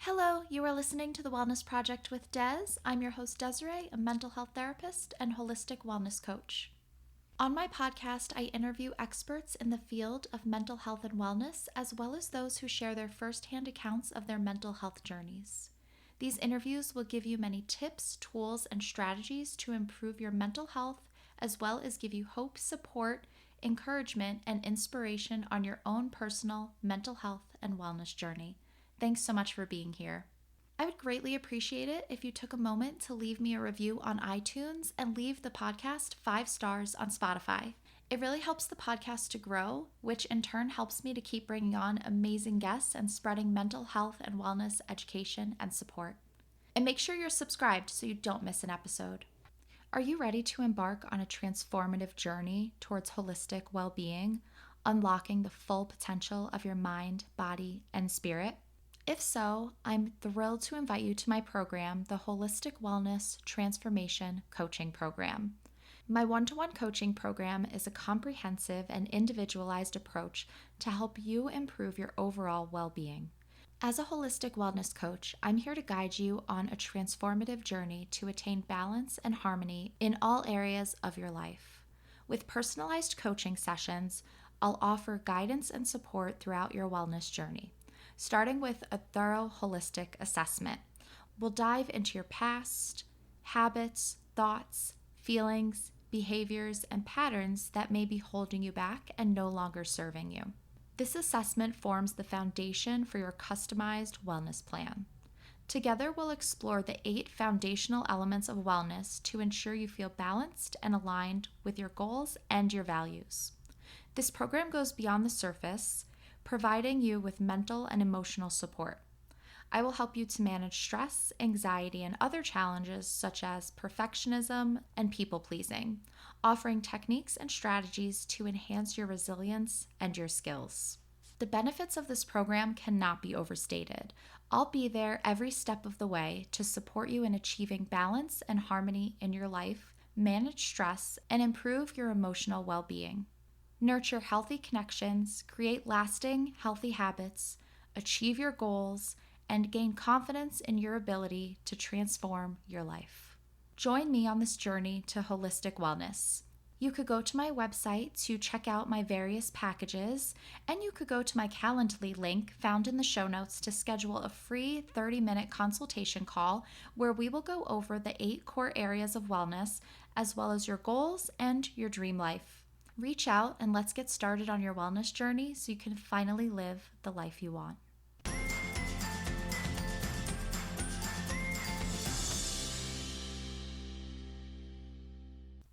Hello, you are listening to The Wellness Project with Des. I'm your host, Desiree, a mental health therapist and holistic wellness coach. On my podcast, I interview experts in the field of mental health and wellness, as well as those who share their firsthand accounts of their mental health journeys. These interviews will give you many tips, tools, and strategies to improve your mental health, as well as give you hope, support, encouragement, and inspiration on your own personal mental health and wellness journey. Thanks so much for being here. I would greatly appreciate it if you took a moment to leave me a review on iTunes and leave the podcast 5 stars on Spotify. It really helps the podcast to grow, which in turn helps me to keep bringing on amazing guests and spreading mental health and wellness education and support. And make sure you're subscribed so you don't miss an episode. Are you ready to embark on a transformative journey towards holistic well-being, unlocking the full potential of your mind, body, and spirit? If so, I'm thrilled to invite you to my program, the Holistic Wellness Transformation Coaching Program. My one-to-one coaching program is a comprehensive and individualized approach to help you improve your overall well-being. As a holistic wellness coach, I'm here to guide you on a transformative journey to attain balance and harmony in all areas of your life. With personalized coaching sessions, I'll offer guidance and support throughout your wellness journey. Starting with a thorough holistic assessment. We'll dive into your past, habits, thoughts, feelings, behaviors, and patterns that may be holding you back and no longer serving you. This assessment forms the foundation for your customized wellness plan. Together, we'll explore the 8 foundational elements of wellness to ensure you feel balanced and aligned with your goals and your values. This program goes beyond the surface, providing you with mental and emotional support. I will help you to manage stress, anxiety, and other challenges such as perfectionism and people-pleasing, offering techniques and strategies to enhance your resilience and your skills. The benefits of this program cannot be overstated. I'll be there every step of the way to support you in achieving balance and harmony in your life, manage stress, and improve your emotional well-being. Nurture healthy connections, create lasting, healthy habits, achieve your goals, and gain confidence in your ability to transform your life. Join me on this journey to holistic wellness. You could go to my website to check out my various packages, and you could go to my Calendly link found in the show notes to schedule a free 30-minute consultation call where we will go over the 8 core areas of wellness, as well as your goals and your dream life. Reach out and let's get started on your wellness journey so you can finally live the life you want.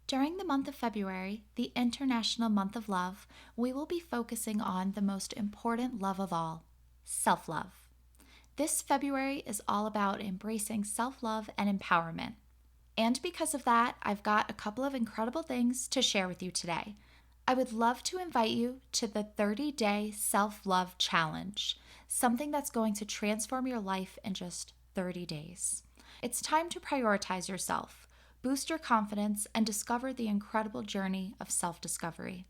During the month of February, the International Month of Love, we will be focusing on the most important love of all, self-love. This February is all about embracing self-love and empowerment. And because of that, I've got a couple of incredible things to share with you today. I would love to invite you to the 30-day self-love challenge, something that's going to transform your life in just 30 days. It's time to prioritize yourself, boost your confidence, and discover the incredible journey of self-discovery.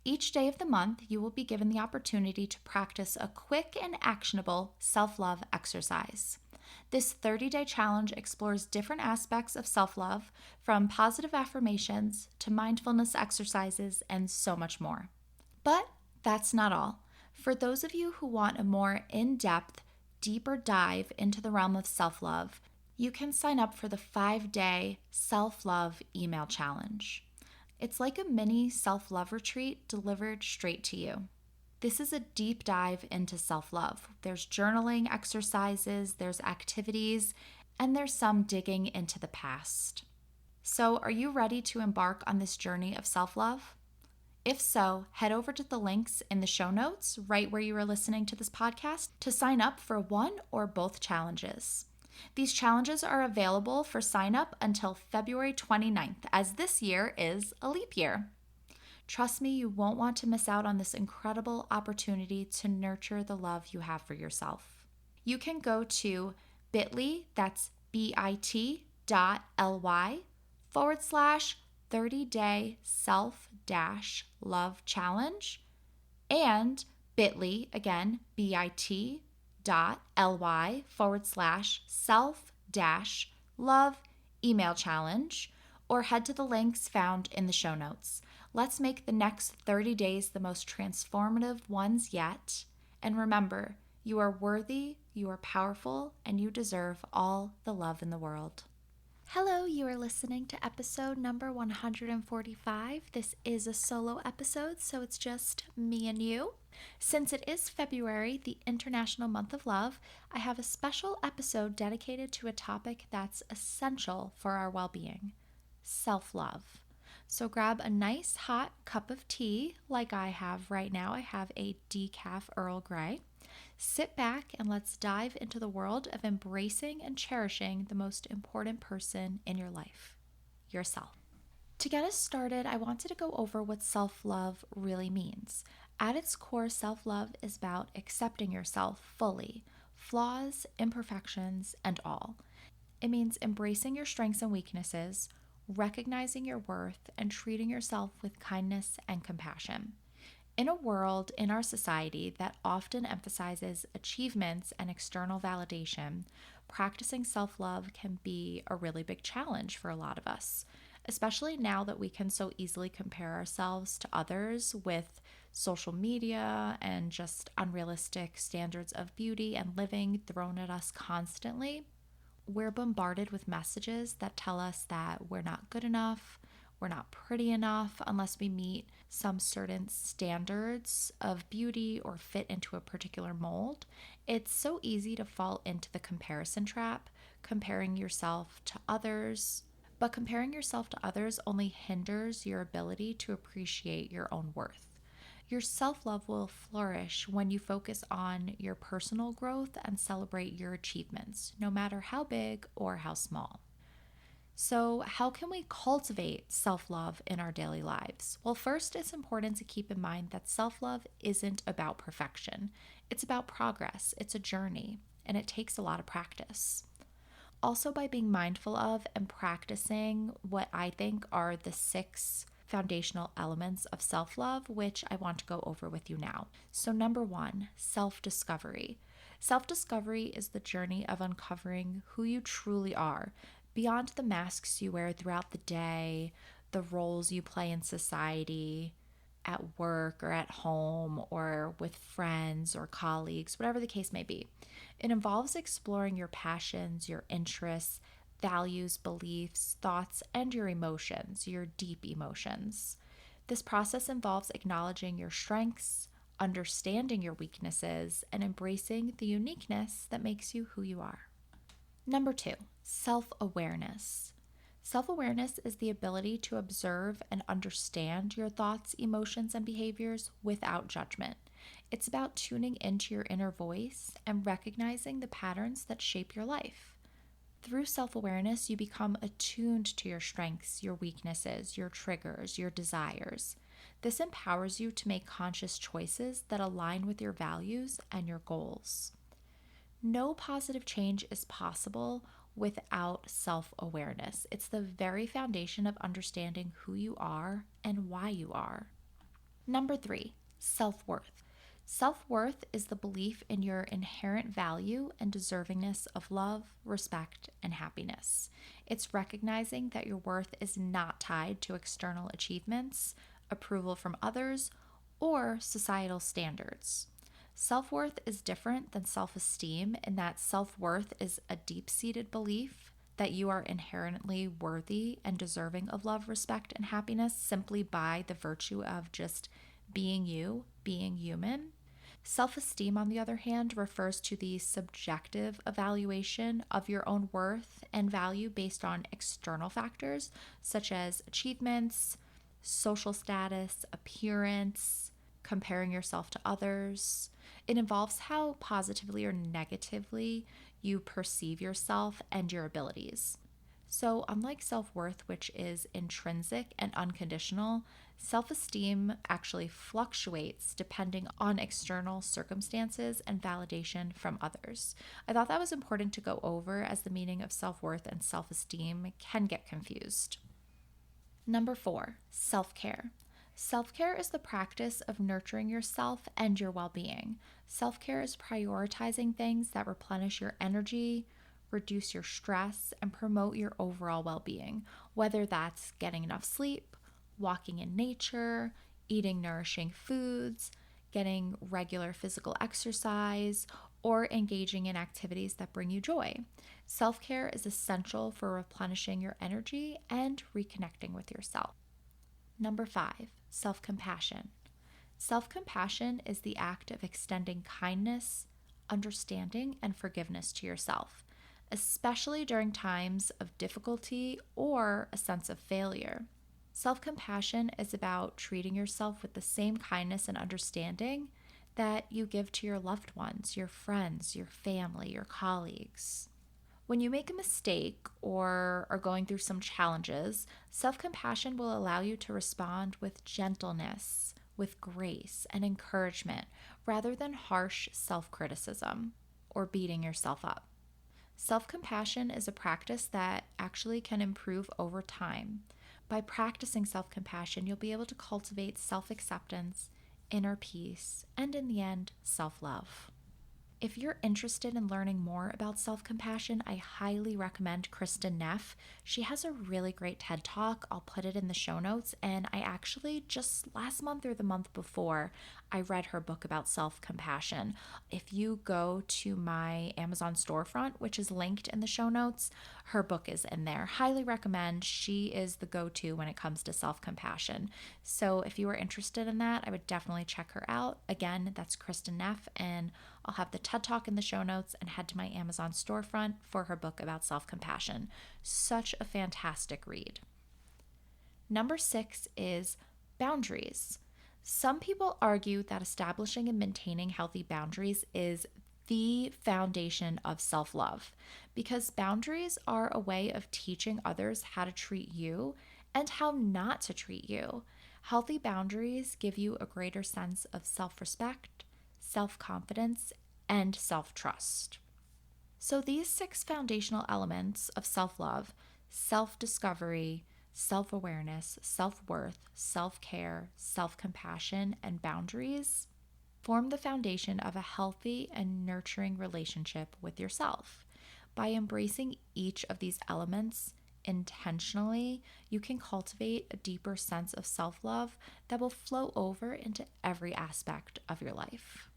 Each day of the month, you will be given the opportunity to practice a quick and actionable self-love exercise. This 30-day challenge explores different aspects of self-love, from positive affirmations to mindfulness exercises and so much more. But that's not all. For those of you who want a more in-depth, deeper dive into the realm of self-love, you can sign up for the 5-day self-love email challenge. It's like a mini self-love retreat delivered straight to you. This is a deep dive into self-love. There's journaling exercises, there's activities, and there's some digging into the past. So, are you ready to embark on this journey of self-love? If so, head over to the links in the show notes, right where you are listening to this podcast, to sign up for one or both challenges. These challenges are available for sign up until February 29th, as this year is a leap year. Trust me, you won't want to miss out on this incredible opportunity to nurture the love you have for yourself. You can go to bit.ly, that's bit.ly/30-day self-love challenge, and bit.ly, again, bit.ly/30-day bit.ly/self-love email challenge, or head to the links found in the show notes. Let's make the next 30 days the most transformative ones yet. And remember, you are worthy, you are powerful, and you deserve all the love in the world. Hello, you are listening to episode number 145. This is a solo episode, so it's just me and you. Since it is February, the International Month of Love, I have a special episode dedicated to a topic that's essential for our well-being: self-love. So grab a nice hot cup of tea like I have right now. I have a decaf Earl Grey. Sit back and let's dive into the world of embracing and cherishing the most important person in your life, yourself. To get us started, I wanted to go over what self-love really means. At its core, self-love is about accepting yourself fully, flaws, imperfections, and all. It means embracing your strengths and weaknesses, recognizing your worth, and treating yourself with kindness and compassion. In a world, in our society, that often emphasizes achievements and external validation, practicing self-love can be a really big challenge for a lot of us, especially now that we can so easily compare ourselves to others with social media and just unrealistic standards of beauty and living thrown at us constantly. We're bombarded with messages that tell us that we're not good enough, we're not pretty enough unless we meet some certain standards of beauty or fit into a particular mold. It's so easy to fall into the comparison trap, comparing yourself to others. But comparing yourself to others only hinders your ability to appreciate your own worth. Your self-love will flourish when you focus on your personal growth and celebrate your achievements, no matter how big or how small. So, how can we cultivate self-love in our daily lives? Well, first, it's important to keep in mind that self-love isn't about perfection. It's about progress. It's a journey, and it takes a lot of practice. Also, by being mindful of and practicing what I think are the 6 foundational elements of self-love, which I want to go over with you now. So, number 1, self-discovery. Self-discovery is the journey of uncovering who you truly are, beyond the masks you wear throughout the day, the roles you play in society, at work or at home or with friends or colleagues, whatever the case may be. It involves exploring your passions, your interests, values, beliefs, thoughts, and your emotions, your deep emotions. This process involves acknowledging your strengths, understanding your weaknesses, and embracing the uniqueness that makes you who you are. Number 2, self-awareness. Self-awareness is the ability to observe and understand your thoughts, emotions, and behaviors without judgment. It's about tuning into your inner voice and recognizing the patterns that shape your life. Through self-awareness, you become attuned to your strengths, your weaknesses, your triggers, your desires. This empowers you to make conscious choices that align with your values and your goals. No positive change is possible without self-awareness. It's the very foundation of understanding who you are and why you are. Number 3, self-worth. Self-worth is the belief in your inherent value and deservingness of love, respect, and happiness. It's recognizing that your worth is not tied to external achievements, approval from others, or societal standards. Self-worth is different than self-esteem in that self-worth is a deep-seated belief that you are inherently worthy and deserving of love, respect, and happiness simply by the virtue of just being you, being human. Self-esteem, on the other hand, refers to the subjective evaluation of your own worth and value based on external factors such as achievements, social status, appearance, comparing yourself to others. It involves how positively or negatively you perceive yourself and your abilities. So, unlike self-worth, which is intrinsic and unconditional, self-esteem actually fluctuates depending on external circumstances and validation from others. I thought that was important to go over as the meaning of self-worth and self-esteem can get confused. Number 4, self-care. Self-care is the practice of nurturing yourself and your well-being. Self-care is prioritizing things that replenish your energy, reduce your stress, and promote your overall well-being, whether that's getting enough sleep, walking in nature, eating nourishing foods, getting regular physical exercise, or engaging in activities that bring you joy. Self care is essential for replenishing your energy and reconnecting with yourself. Number 5, self compassion. Self compassion is the act of extending kindness, understanding, and forgiveness to yourself, especially during times of difficulty or a sense of failure. Self compassion is about treating yourself with the same kindness and understanding that you give to your loved ones, your friends, your family, your colleagues. When you make a mistake or are going through some challenges, self compassion will allow you to respond with gentleness, with grace and encouragement, rather than harsh self criticism or beating yourself up. Self compassion is a practice that actually can improve over time. By practicing self compassion, you'll be able to cultivate self acceptance, inner peace, and in the end, self love. If you're interested in learning more about self-compassion, I highly recommend Kristen Neff. She has a really great TED Talk. I'll put it in the show notes. And I actually just last month or the month before, I read her book about self-compassion. If you go to my Amazon storefront, which is linked in the show notes, her book is in there. Highly recommend. She is the go-to when it comes to self-compassion. So if you are interested in that, I would definitely check her out. Again, that's Kristen Neff, and I'll have the TED Talk in the show notes, and head to my Amazon storefront for her book about self-compassion. Such a fantastic read. Number 6 is boundaries. Some people argue that establishing and maintaining healthy boundaries is the foundation of self-love, because boundaries are a way of teaching others how to treat you and how not to treat you. Healthy boundaries give you a greater sense of self-respect, self-confidence, and self-trust. So these 6 foundational elements of self-love, self-discovery, self-awareness, self-worth, self-care, self-compassion, and boundaries form the foundation of a healthy and nurturing relationship with yourself. By embracing each of these elements intentionally, you can cultivate a deeper sense of self-love that will flow over into every aspect of your life.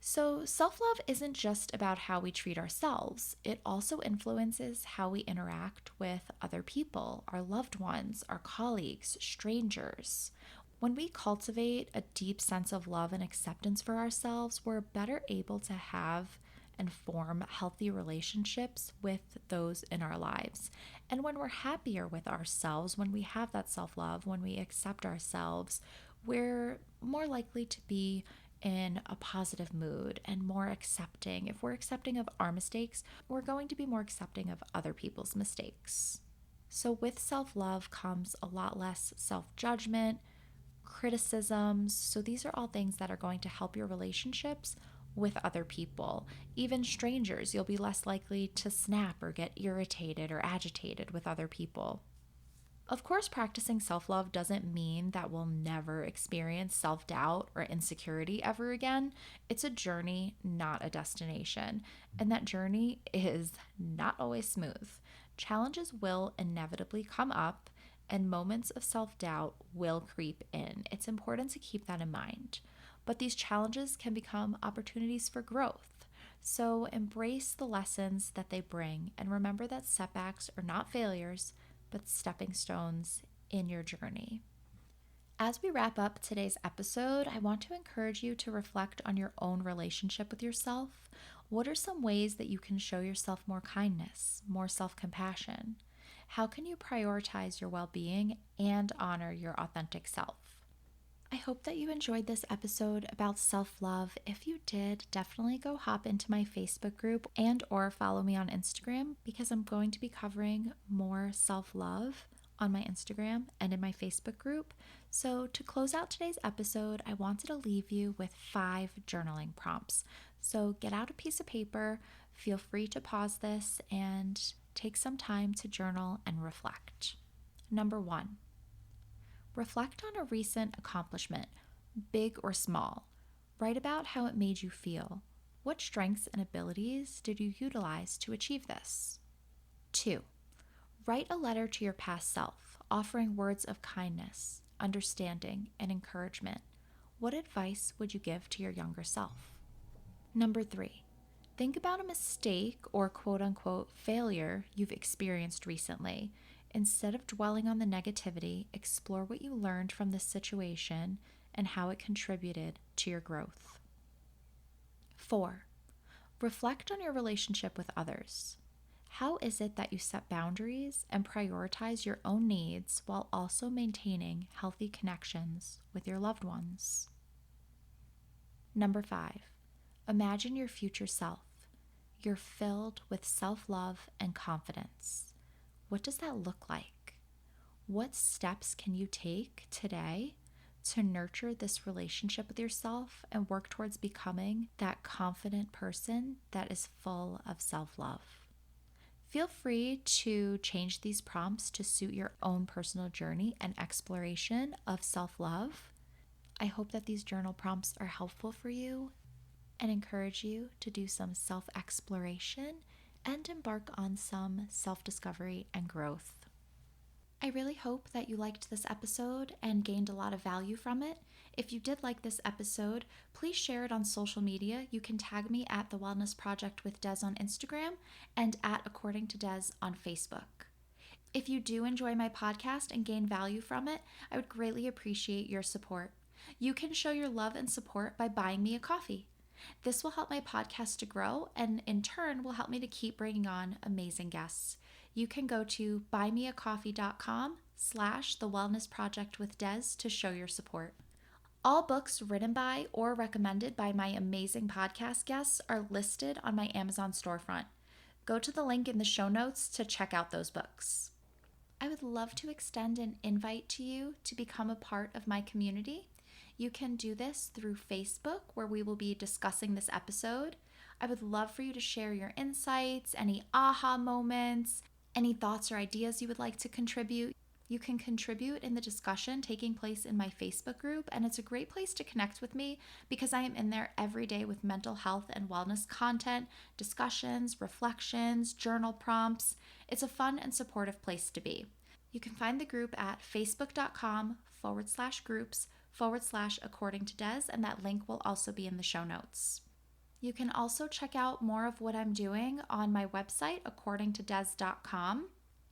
So, self-love isn't just about how we treat ourselves. It also influences how we interact with other people, our loved ones, our colleagues, strangers. When we cultivate a deep sense of love and acceptance for ourselves, we're better able to have and form healthy relationships with those in our lives. And when we're happier with ourselves, when we have that self-love, when we accept ourselves, we're more likely to be in a positive mood and more accepting. If we're accepting of our mistakes, we're going to be more accepting of other people's mistakes. So with self-love comes a lot less self-judgment, criticisms. So these are all things that are going to help your relationships with other people. Even strangers, you'll be less likely to snap or get irritated or agitated with other people. Of course, practicing self-love doesn't mean that we'll never experience self-doubt or insecurity ever again. It's a journey, not a destination. And that journey is not always smooth. Challenges will inevitably come up, and moments of self-doubt will creep in. It's important to keep that in mind. But these challenges can become opportunities for growth. So embrace the lessons that they bring, and remember that setbacks are not failures, but stepping stones in your journey. As we wrap up today's episode, I want to encourage you to reflect on your own relationship with yourself. What are some ways that you can show yourself more kindness, more self-compassion? How can you prioritize your well-being and honor your authentic self? I hope that you enjoyed this episode about self-love. If you did, definitely go hop into my Facebook group and or follow me on Instagram, because I'm going to be covering more self-love on my Instagram and in my Facebook group. So to close out today's episode, I wanted to leave you with 5 journaling prompts. So get out a piece of paper, feel free to pause this and take some time to journal and reflect. Number 1. Reflect on a recent accomplishment, big or small. Write about how it made you feel. What strengths and abilities did you utilize to achieve this? 2. Write a letter to your past self, offering words of kindness, understanding, and encouragement. What advice would you give to your younger self? Number 3. Think about a mistake or quote unquote failure you've experienced recently. Instead of dwelling on the negativity, explore what you learned from the situation and how it contributed to your growth. 4. Reflect on your relationship with others. How is it that you set boundaries and prioritize your own needs while also maintaining healthy connections with your loved ones? Number 5. Imagine your future self. You're filled with self-love and confidence. What does that look like? What steps can you take today to nurture this relationship with yourself and work towards becoming that confident person that is full of self-love? Feel free to change these prompts to suit your own personal journey and exploration of self-love. I hope that these journal prompts are helpful for you and encourage you to do some self-exploration and embark on some self-discovery and growth. I really hope that you liked this episode and gained a lot of value from it. If you did like this episode, please share it on social media. You can tag me at The Wellness Project with Des on Instagram and at According to Des on Facebook. If you do enjoy my podcast and gain value from it, I would greatly appreciate your support. You can show your love and support by buying me a coffee. This will help my podcast to grow and in turn will help me to keep bringing on amazing guests. You can go to buymeacoffee.com/The Wellness Project with Des to show your support. All books written by or recommended by my amazing podcast guests are listed on my Amazon storefront. Go to the link in the show notes to check out those books. I would love to extend an invite to you to become a part of my community. You can do this through Facebook, where we will be discussing this episode. I would love for you to share your insights, any aha moments, any thoughts or ideas you would like to contribute. You can contribute in the discussion taking place in my Facebook group, and it's a great place to connect with me because I am in there every day with mental health and wellness content, discussions, reflections, journal prompts. It's a fun and supportive place to be. You can find the group at facebook.com/groups/According to Des, and that link will also be in the show notes. You can also check out more of what I'm doing on my website, accordingtodes.com.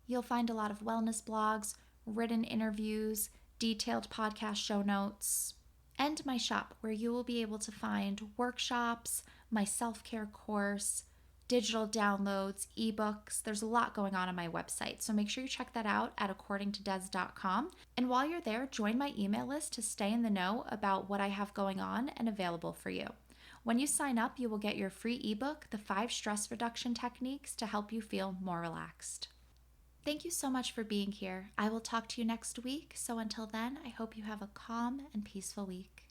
You'll find a lot of wellness blogs, written interviews, detailed podcast show notes, and my shop, where you will be able to find workshops, my self-care course, digital downloads, ebooks. There's a lot going on my website, so make sure you check that out at accordingtodes.com. And while you're there, join my email list to stay in the know about what I have going on and available for you. When you sign up, you will get your free ebook, The 5 Stress Reduction Techniques to help you feel more relaxed. Thank you so much for being here. I will talk to you next week, so until then, I hope you have a calm and peaceful week.